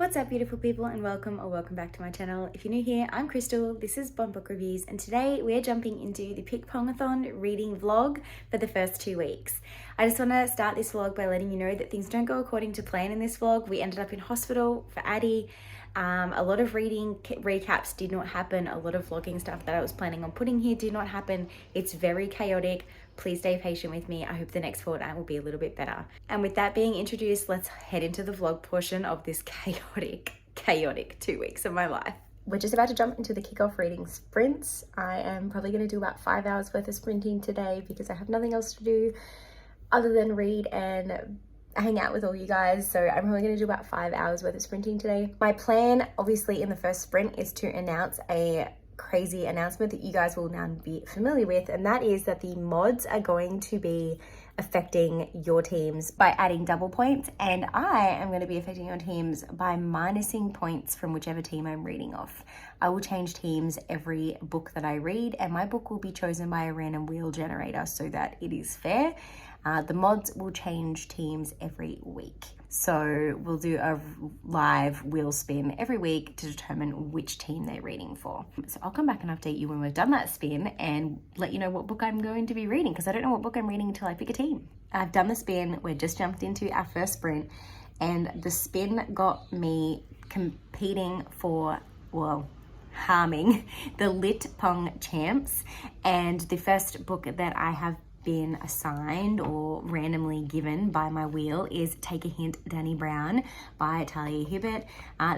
What's up, beautiful people, and welcome back to my channel. If you're new here, I'm Crystal, this is Bon Book Reviews, and today we're jumping into the PickPong-A-Thon reading vlog for the first 2 weeks. I just want to start this vlog by letting you know that things don't go according to plan in this vlog. We ended up in hospital for Addie. A lot of reading recaps did not happen. A lot of vlogging stuff that I was planning on putting here did not happen. It's very chaotic. Please stay patient with me. I hope the next fortnight will be a little bit better. And with that being introduced, let's head into the vlog portion of this chaotic 2 weeks of my life. We're just about to jump into the kickoff reading sprints. I am probably going to do about 5 hours worth of sprinting today because I have nothing else to do other than read and hang out with all you guys. So I'm probably going to do about 5 hours worth of sprinting today. My plan, obviously, in the first sprint is to announce a crazy announcement that you guys will now be familiar with, and that is that the mods are going to be affecting your teams by adding double points, and I am going to be affecting your teams by minusing points from whichever team I'm reading off. I will change teams every book that I read, and my book will be chosen by a random wheel generator so that it is fair. The mods will change teams every week. So we'll do a live wheel spin every week to determine which team they're reading for. So I'll come back and update you when we've done that spin and let you know what book I'm going to be reading, because I don't know what book I'm reading until I pick a team. I've done the spin. We're just jumped into our first sprint, and the spin got me competing for, well, harming the Lit Pong champs. And the first book that I have been assigned or randomly given by my wheel is Take a Hint, Danny Brown by Talia Hibbert.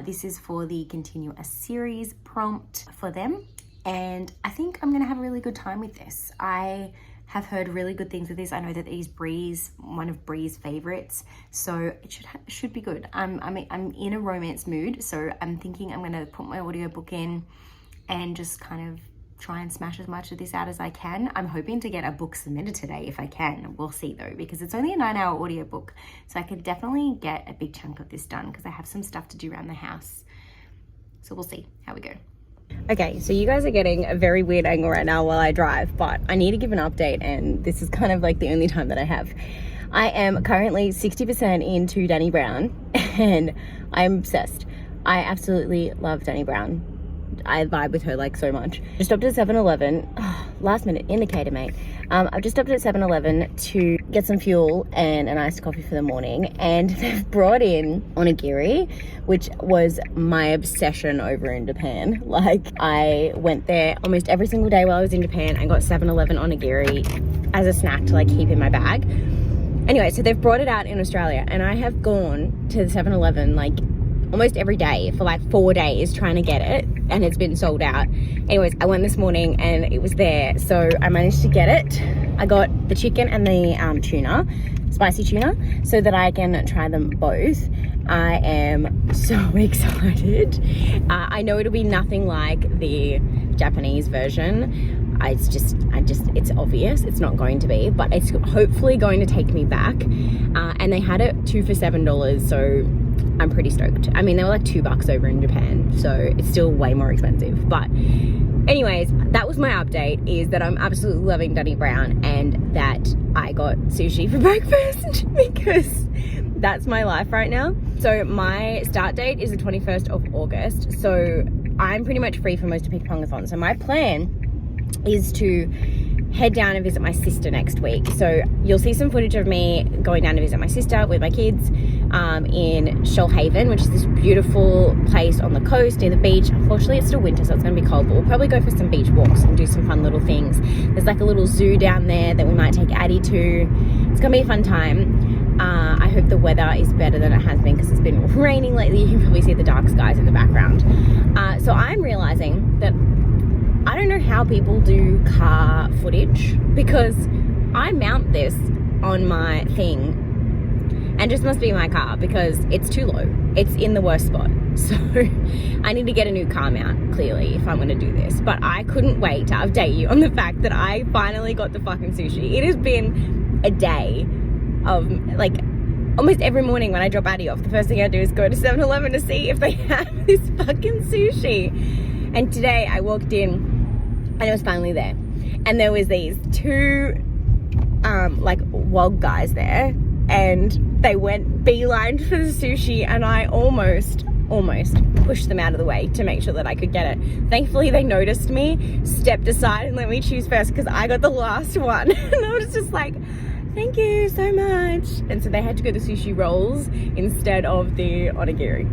This is for the Continue a Series prompt for them, and I think I'm gonna have a really good time with this. I have heard really good things with this. I know that it is one of Bree's favorites, so it should be good. I'm in a romance mood, so I'm thinking I'm gonna put my audiobook in and just kind of try and smash as much of this out as I can. I'm hoping to get a book submitted today if I can. We'll see though, because it's only a 9-hour audiobook, so I could definitely get a big chunk of this done because I have some stuff to do around the house. So we'll see how we go. Okay, so you guys are getting a very weird angle right now while I drive, but I need to give an update, and this is kind of like the only time that I have. I am currently 60% into Danny Brown, and I'm obsessed. I absolutely love Danny Brown. I vibe with her like so much. Just stopped at 7-Eleven. Last minute indicator, mate. I've just stopped at 7-Eleven to get some fuel and an iced coffee for the morning, and they've brought in onigiri, which was my obsession over in Japan. Like, I went there almost every single day while I was in Japan and got 7-Eleven onigiri as a snack to like keep in my bag. Anyway, so they've brought it out in Australia, and I have gone to the 7-Eleven like almost every day for like 4 days trying to get it, and it's been sold out. Anyways, I went this morning and it was there, so I managed to get it. I got the chicken and the tuna, spicy tuna, so that I can try them both. I am so excited. I know it'll be nothing like the Japanese version. It's obvious it's not going to be, but it's hopefully going to take me back. And they had it 2 for $7, so I'm pretty stoked. I mean, they were like $2 over in Japan, so it's still way more expensive. But anyways, that was my update, is that I'm absolutely loving Danny Brown and that I got sushi for breakfast because that's my life right now. So my start date is the 21st of August. So I'm pretty much free for most of PickPong-A-Thon. So my plan is to head down and visit my sister next week. So you'll see some footage of me going down to visit my sister with my kids in Shoalhaven, which is this beautiful place on the coast near the beach. Unfortunately, it's still winter, so it's going to be cold, but we'll probably go for some beach walks and do some fun little things. There's like a little zoo down there that we might take Addie to. It's going to be a fun time. I hope the weather is better than it has been because it's been raining lately. You can probably see the dark skies in the background. So I'm realizing that I don't know how people do car footage, because I mount this on my thing and just must be my car because it's too low. It's in the worst spot. So I need to get a new car mount, clearly, if I'm going to do this. But I couldn't wait to update you on the fact that I finally got the fucking sushi. It has been a day of like almost every morning when I drop Addie off, the first thing I do is go to 7-Eleven to see if they have this fucking sushi. And today I walked in and it was finally there. And there was these two like WOG guys there, and they went beeline for the sushi, and I almost almost pushed them out of the way to make sure that I could get it. Thankfully, they noticed me, stepped aside and let me choose first because I got the last one. And I was just like, thank you so much. And so they had to go the sushi rolls instead of the onigiri.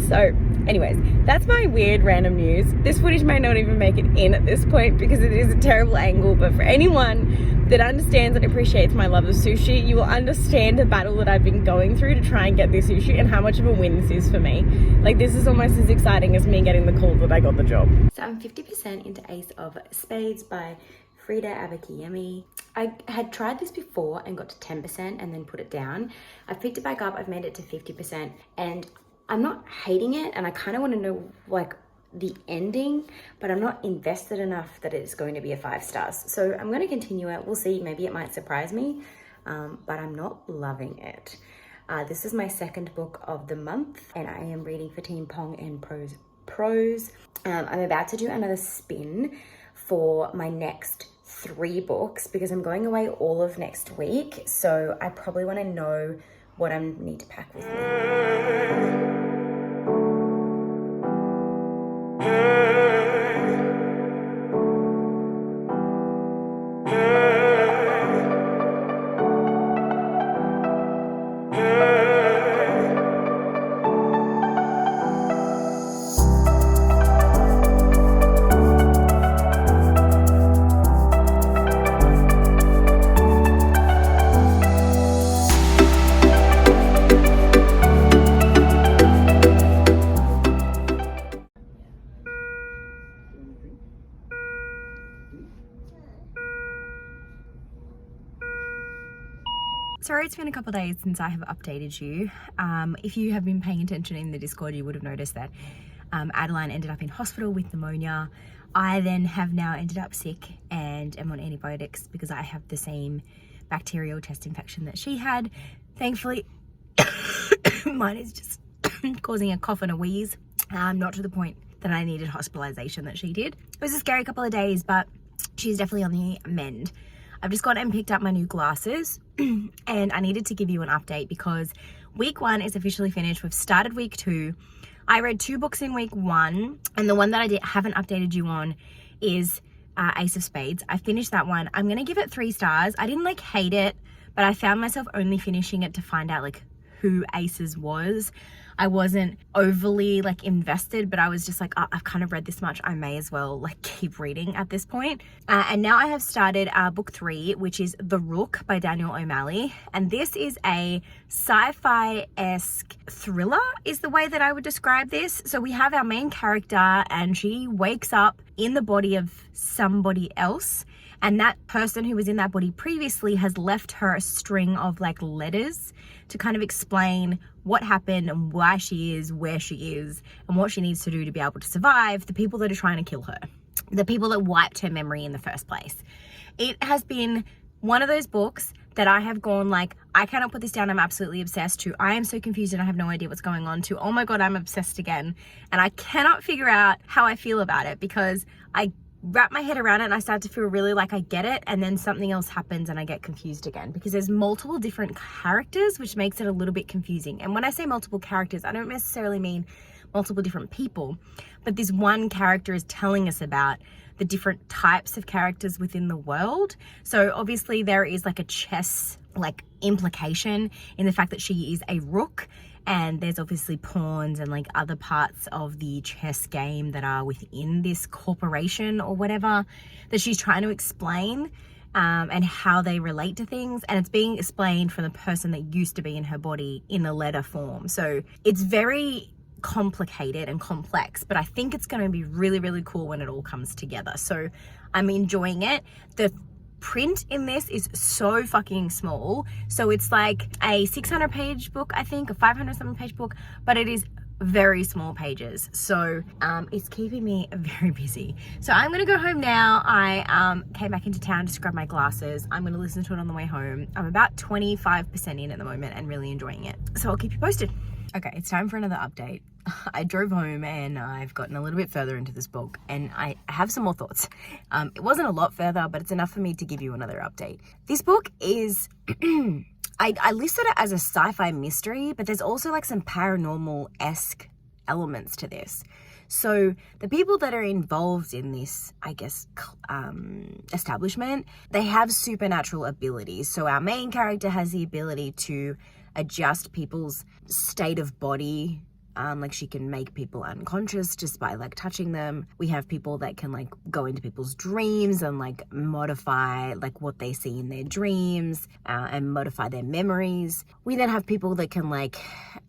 So anyways, that's my weird random news. This footage might not even make it in at this point because it is a terrible angle, but for anyone that understands and appreciates my love of sushi, you will understand the battle that I've been going through to try and get this sushi and how much of a win this is for me. Like, this is almost as exciting as me getting the call that I got the job. So I'm 50% into Ace of Spades by Frida Abakiyemi. I had tried this before and got to 10% and then put it down. I've picked it back up, I've made it to 50%, and I'm not hating it, and I kind of want to know like the ending, but I'm not invested enough that it's going to be a 5 stars. So I'm going to continue it. We'll see, maybe it might surprise me, but I'm not loving it. This is my second book of the month, and I am reading for Team Pong and Pros. I'm about to do another spin for my next 3 books because I'm going away all of next week, so I probably want to know what I need to pack with me. Sorry, it's been a couple of days since I have updated you. If you have been paying attention in the Discord, you would have noticed that Adeline ended up in hospital with pneumonia. I then have now ended up sick and am on antibiotics because I have the same bacterial chest infection that she had. Thankfully, mine is just causing a cough and a wheeze, not to the point that I needed hospitalization that she did. It was a scary couple of days, but she's definitely on the mend. I've just gone and picked up my new glasses and I needed to give you an update because week 1 is officially finished. We've started week 2. I read 2 books in week 1, and the one that I haven't updated you on is Ace of Spades. I finished that one. I'm gonna give it 3 stars. I didn't like hate it, but I found myself only finishing it to find out like who Aces was. I wasn't overly like invested, but I was just like, oh, I've kind of read this much, I may as well like keep reading at this point. And now I have started book 3, which is The Rook by Daniel O'Malley. And this is a sci-fi-esque thriller is the way that I would describe this. So we have our main character and she wakes up in the body of somebody else. And that person who was in that body previously has left her a string of like letters to kind of explain what happened and why she is where she is and what she needs to do to be able to survive the people that are trying to kill her, the people that wiped her memory in the first place. It has been one of those books that I have gone like, I cannot put this down, I'm absolutely obsessed, to I am so confused and I have no idea what's going on, to oh my god, I'm obsessed again. And I cannot figure out how I feel about it because I wrap my head around it and I start to feel really like I get it, and then something else happens and I get confused again because there's multiple different characters, which makes it a little bit confusing. And when I say multiple characters, I don't necessarily mean multiple different people, but this one character is telling us about the different types of characters within the world. So obviously there is like a chess like implication in the fact that she is a rook, and there's obviously pawns and like other parts of the chess game that are within this corporation or whatever that she's trying to explain, and how they relate to things. And it's being explained from the person that used to be in her body in a letter form. So it's very complicated and complex, but I think it's going to be really, really cool when it all comes together. So I'm enjoying it. The print in this is so fucking small, so it's like a 600 page book, I think, a 500 something page book, but it is very small pages, so it's keeping me very busy. So I'm gonna go home now. I came back into town to grab my glasses. I'm gonna listen to it on the way home. I'm about 25% in at the moment and really enjoying it, so I'll keep you posted. Okay, it's time for another update. I drove home and I've gotten a little bit further into this book and I have some more thoughts. It wasn't a lot further, but it's enough for me to give you another update. This book is, I listed it as a sci-fi mystery, but there's also like some paranormal-esque elements to this. So the people that are involved in this, I guess, establishment, they have supernatural abilities. So our main character has the ability to adjust people's state of body. Like she can make people unconscious just by like touching them. We have people that can like go into people's dreams and like modify like what they see in their dreams and modify their memories. We then have people that can like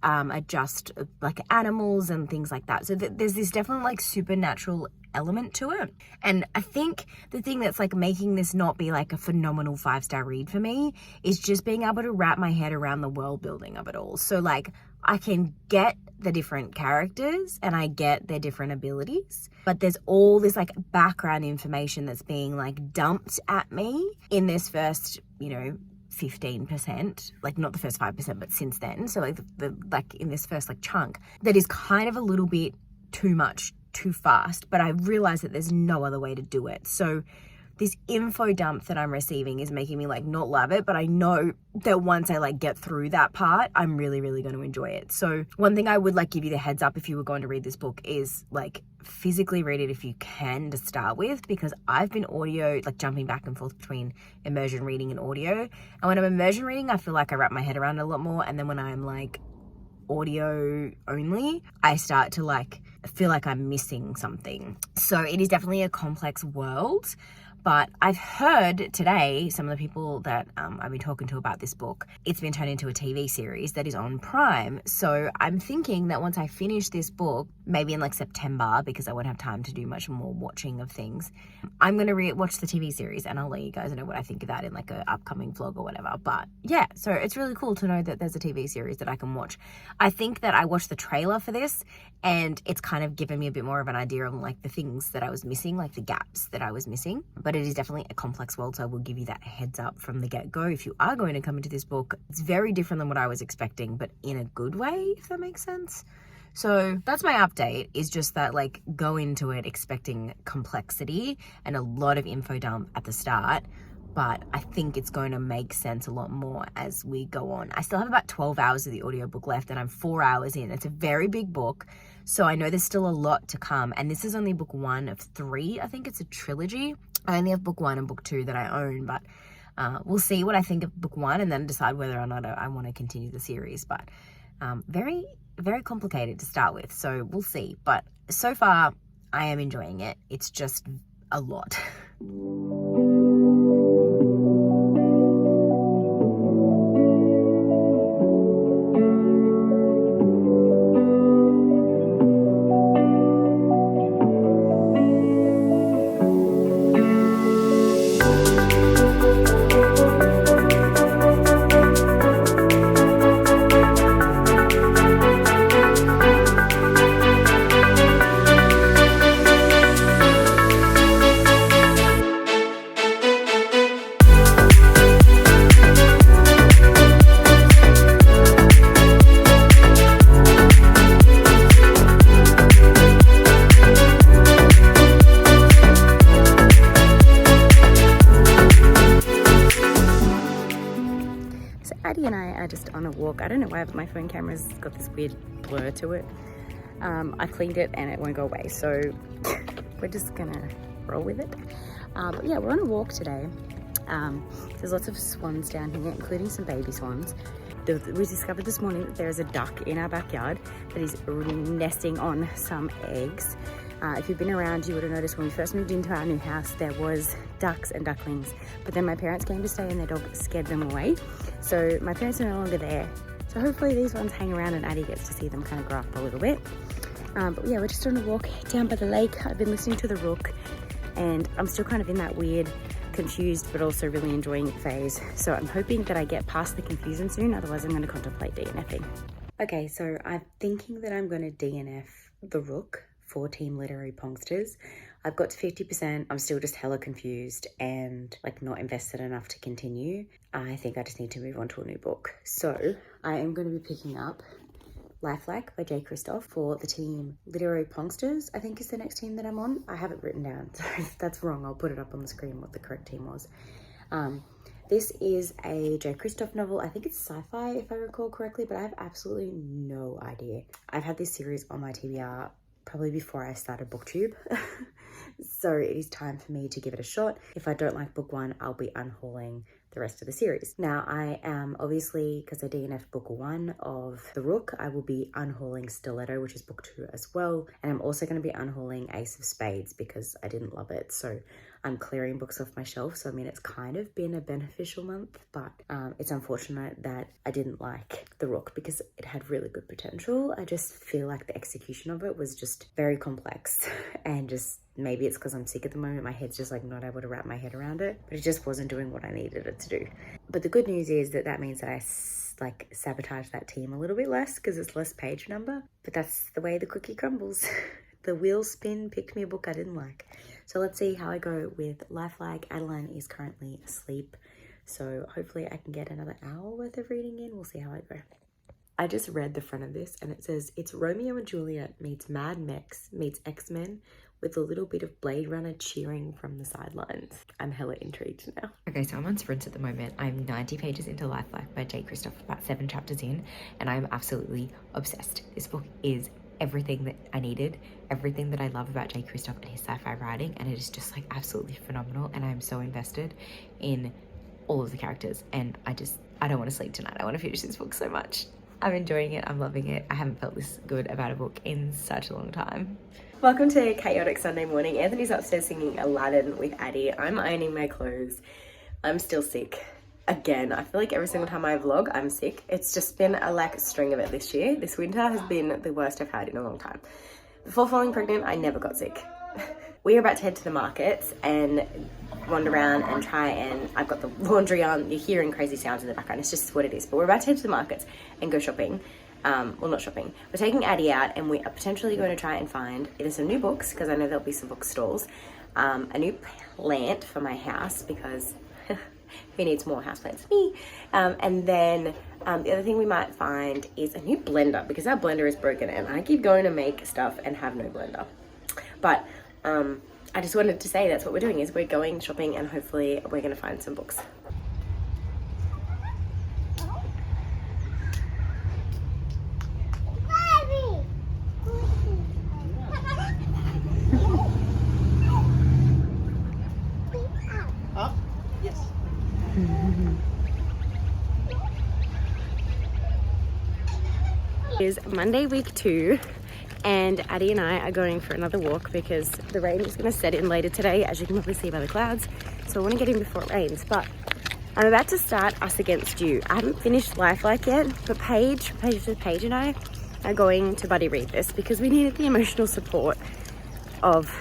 adjust like animals and things like that. So there's this definitely like supernatural element to it. And I think the thing that's like making this not be like a phenomenal 5-star read for me is just being able to wrap my head around the world building of it all. So like I can get the different characters and I get their different abilities, but there's all this like background information that's being like dumped at me in this first, 15%, like not the first 5%, but since then. So like the like in this first like chunk that is kind of a little bit too much, too fast, but I realize that there's no other way to do it. So this info dump that I'm receiving is making me like not love it, but I know that once I like get through that part, I'm really, really going to enjoy it. So one thing I would like give you the heads up if you were going to read this book is like physically read it if you can to start with, because I've been audio, like jumping back and forth between immersion reading and audio. And when I'm immersion reading, I feel like I wrap my head around it a lot more. And then when I'm like audio only, I start to like feel like I'm missing something. So it is definitely a complex world. But I've heard today, some of the people that I've been talking to about this book, it's been turned into a TV series that is on Prime. So I'm thinking that once I finish this book, maybe in like September, because I won't have time to do much more watching of things, I'm going to watch the TV series and I'll let you guys know what I think of that in like an upcoming vlog or whatever. But yeah, so it's really cool to know that there's a TV series that I can watch. I think that I watched the trailer for this and it's kind of given me a bit more of an idea on like the things that I was missing, like the gaps that I was missing. But it is definitely a complex world, so I will give you that heads up from the get-go. If you are going to come into this book, it's very different than what I was expecting, but in a good way, if that makes sense. So that's my update, is just that like go into it expecting complexity and a lot of info dump at the start, but I think it's going to make sense a lot more as we go on. I still have about 12 hours of the audiobook left and I'm 4 hours in. It's a very big book, so I know there's still a lot to come, and this is only book 1 of 3. I think it's a trilogy. I only have book 1 and book 2 that I own, but we'll see what I think of book 1 and then decide whether or not I want to continue the series. But very, very complicated to start with, so we'll see. But so far, I am enjoying it. It's just a lot. Addie and I are just on a walk. I don't know why, but my phone camera's got this weird blur to it. I cleaned it and it won't go away, so we're just gonna roll with it. But yeah, we're on a walk today. There's lots of swans down here, including some baby swans. We discovered this morning that there is a duck in our backyard that is nesting on some eggs. If you've been around, you would have noticed when we first moved into our new house, there was ducks and ducklings, but then my parents came to stay and their dog scared them away. So my parents are no longer there. So hopefully these ones hang around and Addie gets to see them kind of grow up a little bit. But yeah, we're just on a walk down by the lake. I've been listening to the rook and I'm still kind of in that weird, confused, but also really enjoying it phase. So I'm hoping that I get past the confusion soon, otherwise I'm going to contemplate DNFing. Okay, so I'm thinking that I'm going to DNF the rook for Team Literary Pongsters. I've got to 50%. I'm still just hella confused and like not invested enough to continue. I think I just need to move on to a new book. So I am going to be picking up Lifelike by J. Christoph for the Team Literary Pongsters, I think is the next team that I'm on. I have it written down, so if that's wrong, I'll put it up on the screen what the correct team was. This is a J. Kristoff novel. I think it's sci-fi if I recall correctly, but I have absolutely no idea. I've had this series on my TBR probably before I started BookTube. So it is time for me to give it a shot. If I don't like book one, I'll be unhauling the rest of the series. Now I am obviously, because I DNF'd book one of The Rook, I will be unhauling Stiletto, which is book two as well. And I'm also going to be unhauling Ace of Spades because I didn't love it. So I'm clearing books off my shelf. So I mean, it's kind of been a beneficial month, but it's unfortunate that I didn't like The Rook because it had really good potential. I just feel like the execution of it was just very complex and just maybe it's because I'm sick at the moment. My head's just like not able to wrap my head around it, but it just wasn't doing what I needed it to do. But the good news is that that means that I like sabotage that team a little bit less because it's less page number, but that's the way the cookie crumbles. The wheels spin, pick me a book I didn't like. So let's see how I go with Lifelike. Adeline is currently asleep, so hopefully I can get another hour worth of reading in. We'll see how I go. I just read the front of this and it says, it's Romeo and Juliet meets Mad Max meets X-Men with a little bit of Blade Runner cheering from the sidelines. I'm hella intrigued now. Okay, so I'm on sprints at the moment. I'm 90 pages into Lifelike by J. Kristoff, about 7 chapters in, and I'm absolutely obsessed. This book is everything that I needed, everything that I love about J. Kristoff and his sci-fi writing, and it is just like absolutely phenomenal, and I'm so invested in all of the characters, and I don't want to sleep tonight. I want to finish this book so much. I'm enjoying it, I'm loving it. I haven't felt this good about a book in such a long time. Welcome to Chaotic Sunday morning. Anthony's upstairs singing Aladdin with Addie. I'm ironing my clothes. I'm still sick. Again, I feel like every single time I vlog, I'm sick. It's just been a string of it this year. This winter has been the worst I've had in a long time. Before falling pregnant, I never got sick. We are about to head to the markets and wander around and try and, I've got the laundry on, you're hearing crazy sounds in the background, it's just what it is. But we're about to head to the markets and go shopping. Well, not shopping. We're taking Addie out and we are potentially going to try and find either some new books, because I know there'll be some book stalls, a new plant for my house because who needs more houseplants? Me. And then the other thing we might find is a new blender, because our blender is broken and I keep going to make stuff and have no blender. But I just wanted to say that's what we're doing, is we're going shopping and hopefully we're going to find some books. It is Monday week 2 and Addie and I are going for another walk because the rain is going to set in later today, as you can probably see by the clouds, so I want to get in before it rains. But I'm about to start Us Against You. I haven't finished Lifelike yet, but Paige and I are going to buddy read this because we needed the emotional support of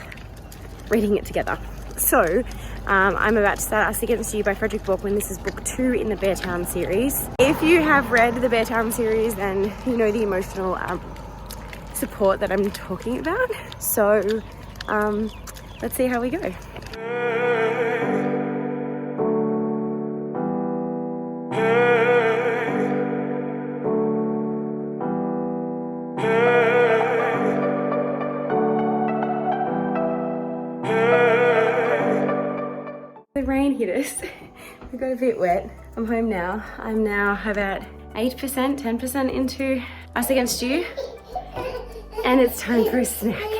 reading it together. So I'm about to start Us Against You by Frederick Borkman. This is book 2 in the Beartown series. If you have read the Beartown series, then you know the emotional support that I'm talking about. So let's see how we go. The rain hit us. We got a bit wet. I'm home now. I'm now about 8%, 10% into Us Against You. And it's time for a snack.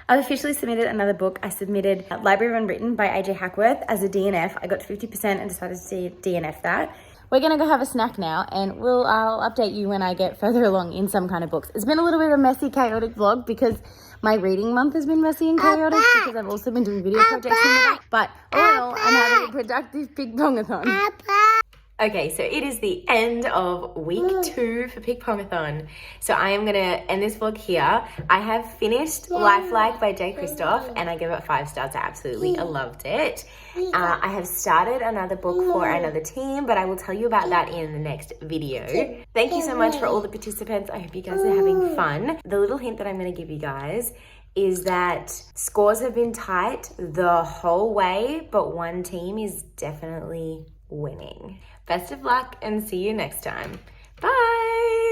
I've officially submitted another book. I submitted Library of Unwritten by AJ Hackworth as a DNF. I got to 50% and decided to DNF that. We're gonna go have a snack now and I'll update you when I get further along in some kind of books. It's been a little bit of a messy, chaotic vlog because my reading month has been messy and chaotic because I've also been doing video projects in the back. But all in all, I'm having a productive PickPong-A-Thon. Okay, so it is the end of week 2 for PickPong-A-Thon. So I am gonna end this vlog here. I have finished Lifelike by J. Kristoff and I give it 5 stars. I absolutely loved it. I have started another book for another team, but I will tell you about that in the next video. Thank you so much for all the participants. I hope you guys are having fun. The little hint that I'm gonna give you guys is that scores have been tight the whole way, but one team is definitely winning. Best of luck and see you next time. Bye!